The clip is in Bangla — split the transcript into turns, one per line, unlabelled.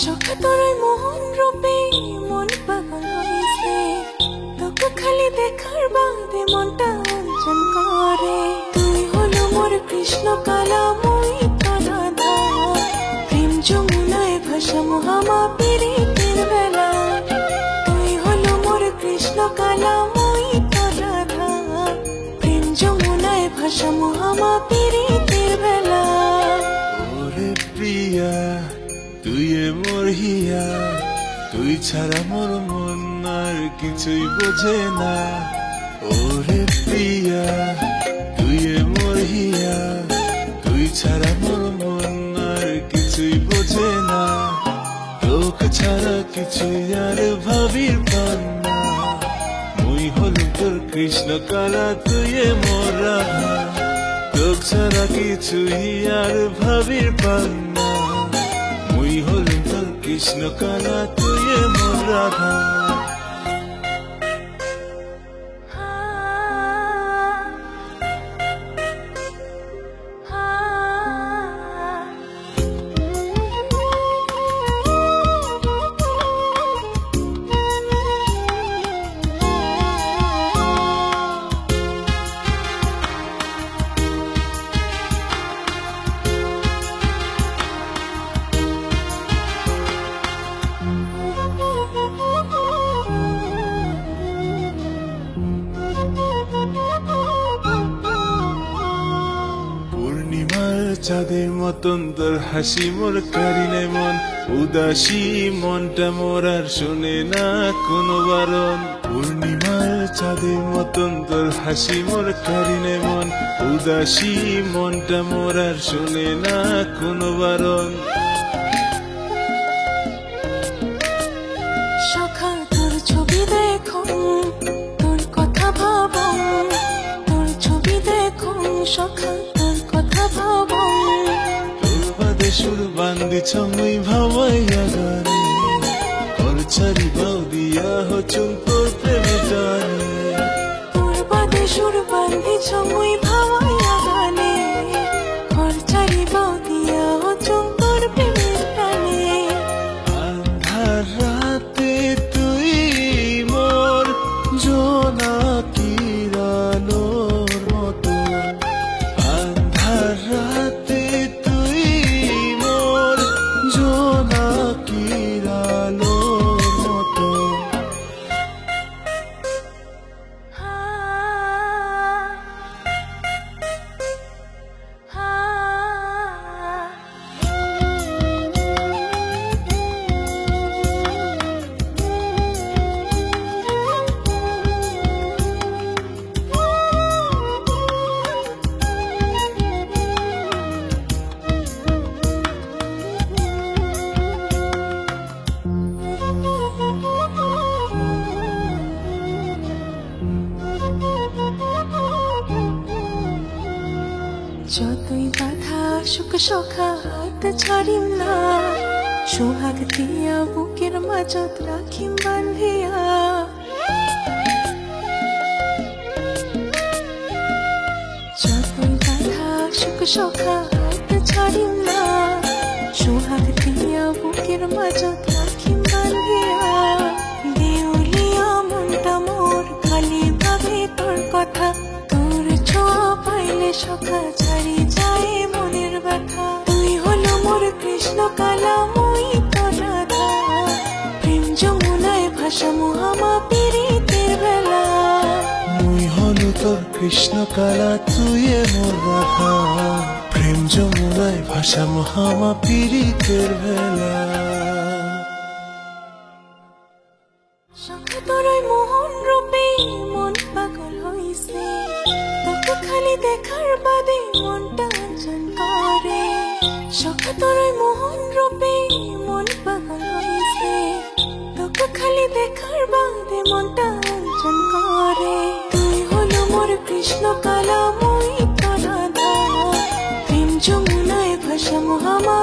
সখা তোরই মোহন রূপে মন পাগল হইছে, তোকে খালি দেখার বাদে মনটা অঞ্চন করে। তুই হলো মোর কৃষ্ণ কালা মই রাধা, প্রেম যমুনায় ভাসা মহামা পীড়িতের বেলা। তুই হলো মোর কৃষ্ণ কালা মই রাধা, প্রেম যমুনায় ভাসা মহামা পীড়িতের বেলা।
ওরে প্রিয়া তুই মোর হিয়া, তুই ছাড়া মোর মন আর কিছুই বোঝে না। ওরে প্রিয়া তুই মোর হিয়া, তুই ছাড়া মোর মন আর কিছুই বোঝে না। তোকে ছাড়া কিছুই আর ভাবির পান না। মুই হলু তোর কৃষ্ণ কালা, তুই মোর রাধা, তোকে ছাড়া কিছুই আর ভাবির পান না। মুই হলু তোর কৃষ্ণ কালা, তুই মোর রাধা। চাঁদের মতন তোর হাসি মোর কারিনে মন, উদাসী মনটা মোর আর শোনে না কোনো বারণ। পূর্ণিমার চাঁদের মতন তোর হাসি মোর কারিনে মন, উদাসী মনটা মোর আর শোনে না কোনো বারণ।
সখা তোর ছবি দেখো, তোর কথা ভাবো, তোর ছবি দেখো সখা তোর কথা ভাবো।
তোর বাদে সুর বান্দিছ মুই ভাবাইয়া গানে, তোর চারি বাউ দিয়া হচুন তোর প্রেমে টানে।
তোর বাদে সুর বান্ধিছ মুই ভাবাইয়া গানে, ঘর চারি বাউ দিয়া হচুন তোর প্রেমের টানে।
আন্ধার রাতে তুই মোর জোনাকি আলোর মতো, আন্ধার রাতে তুই মোর জোনাকি আলোর মতো।
যতই বাধা সুখ সখা হাত ছাড়িম না, সোহাগ দিয়া বুকের মাঝত রাখিম বান্ধিয়া। যতই বাধা সুখ সখা হাত ছাড়িম না, সোহাগ দিয়া বুকের মাঝত রাখিম বান্ধিয়া। দেউলিয়া মনটা মোর খালি ভাবে তোর কথা, তোর ছোঁয়া পাইলে সখা ছাড়ি যায় মনের ব্যথা। তুই হলো মোর কৃষ্ণ কালা মই রাধা, প্রেম যমুনায় ভাসা মহামা পীড়িতের বেলা।
মুই হলু তোর কৃষ্ণ কালা, তুই মোর রাধা, প্রেম যমুনায় ভাসা মহামা পীড়িতের বেলা।
সখা তোরই মোহন রূপে মন পাগল হইছে, তোকে খালি দেখার বাদে মনটা অঞ্চন করে। সখা তোরই মোহন রূপে মন পাগল হইছে, তোকে খালি দেখার বাদে মনটা অঞ্চন করে। তুই হলো মোর কৃষ্ণ কালা মই রাধা, প্রেম যমুনায় ভাসা মহামা